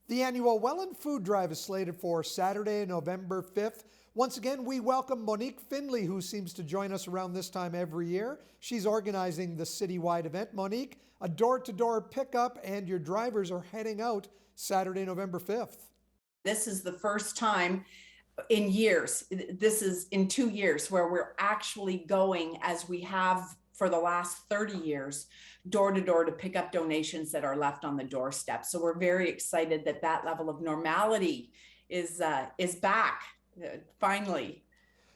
The annual Welland Food Drive is slated for Saturday, November 5th. Once again, we welcome Monique Findlay, who seems to join us around this time every year. She's organizing the citywide event. Monique, a door-to-door pickup, and your drivers are heading out Saturday, November 5th. This is the first time in years, this is in 2 years, where we're actually going, as we have for the last 30 years, door to door to pick up donations that are left on the doorstep. So we're very excited that that level of normality is back, finally.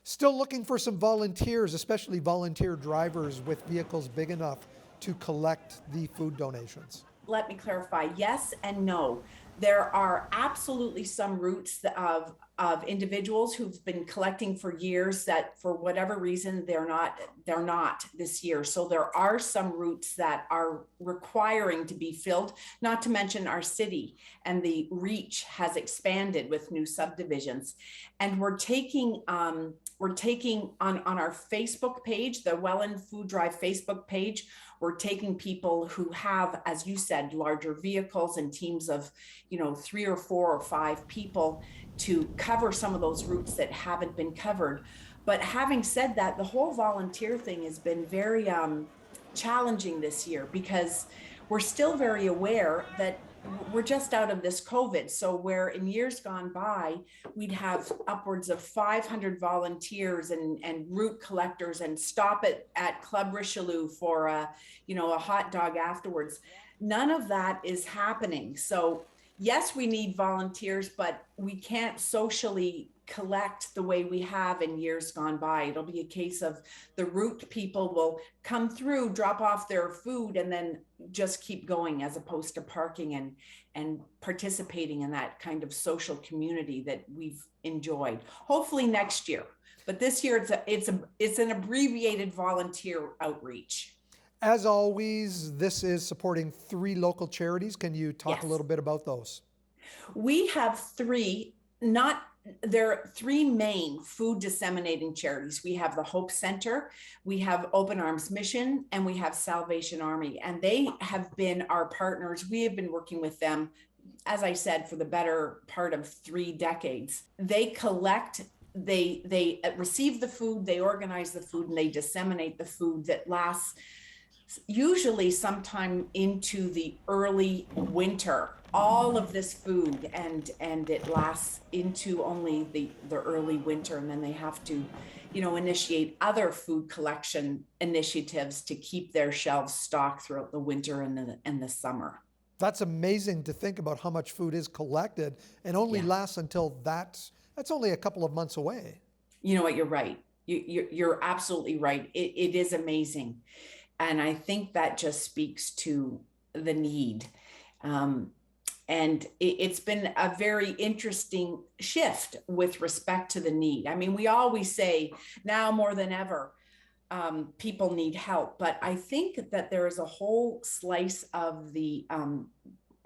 Still looking for some volunteers, especially volunteer drivers with vehicles big enough to collect the food donations. Let me clarify, yes and no. There are absolutely some routes of individuals who've been collecting for years that for whatever reason they're not this year. So there are some routes that are requiring to be filled, not to mention our city and the reach has expanded with new subdivisions. And we're taking on our Facebook page, the Welland Food Drive Facebook page, we're taking people who have, as you said, larger vehicles and teams of, 3 or 4 or 5 people to cover some of those routes that haven't been covered. But having said that, the whole volunteer thing has been very challenging this year because we're still very aware that we're just out of this COVID. So where in years gone by, we'd have upwards of 500 volunteers and route collectors and stop at Club Richelieu for a hot dog afterwards. None of that is happening. So yes, we need volunteers, but we can't socially collect the way we have in years gone by. It'll be a case of the route people will come through, drop off their food, and then just keep going, as opposed to parking and participating in that kind of social community that we've enjoyed. Hopefully next year, but this year it's an abbreviated volunteer outreach. As always, this is supporting 3 local charities. Can you talk a little bit about those? We have 3, there are 3 main food disseminating charities. We have the Hope Center, we have Open Arms Mission, and we have Salvation Army. And they have been our partners. We have been working with them, as I said, for the better part of 3 decades. They collect, they receive the food, they organize the food, and they disseminate the food that lasts usually sometime into the early winter. All of this food and it lasts into only the early winter, and then they have to initiate other food collection initiatives to keep their shelves stocked throughout the winter and the summer. That's amazing to think about how much food is collected and only lasts until that's only a couple of months away. You know what, you're right. You're absolutely right. It is amazing. And I think that just speaks to the need. And it's been a very interesting shift with respect to the need. I mean, we always say now more than ever, people need help. But I think that there is a whole slice of the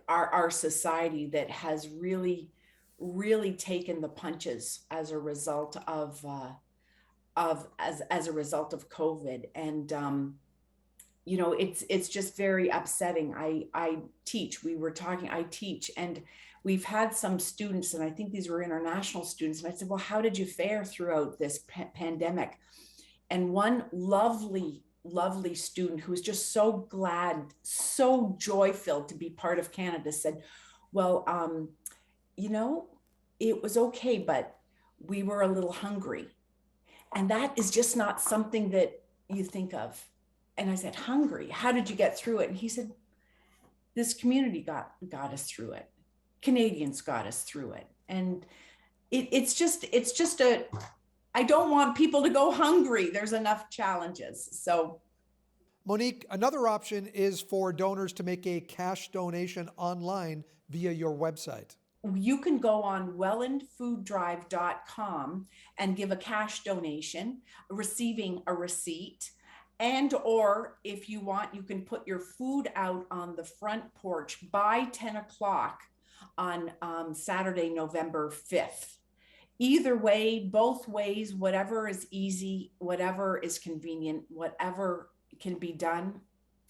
our society that has really, really taken the punches as a result of as a result of COVID. And it's just very upsetting. I teach, and we've had some students, and I think these were international students. And I said, well, how did you fare throughout this pandemic? And one lovely, lovely student who was just so glad, so joy-filled to be part of Canada said, well, it was okay, but we were a little hungry. And that is just not something that you think of. And I said, hungry, how did you get through it? And he said, this community got us through it. Canadians got us through it. And it's just I don't want people to go hungry. There's enough challenges. So, Monique, another option is for donors to make a cash donation online via your website. You can go on wellandfooddrive.com and give a cash donation, receiving a receipt. And or if you want, you can put your food out on the front porch by 10 o'clock on Saturday, November 5th. Either way, both ways, whatever is easy, whatever is convenient, whatever can be done,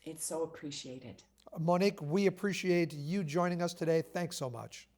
it's so appreciated. Monique, we appreciate you joining us today. Thanks so much.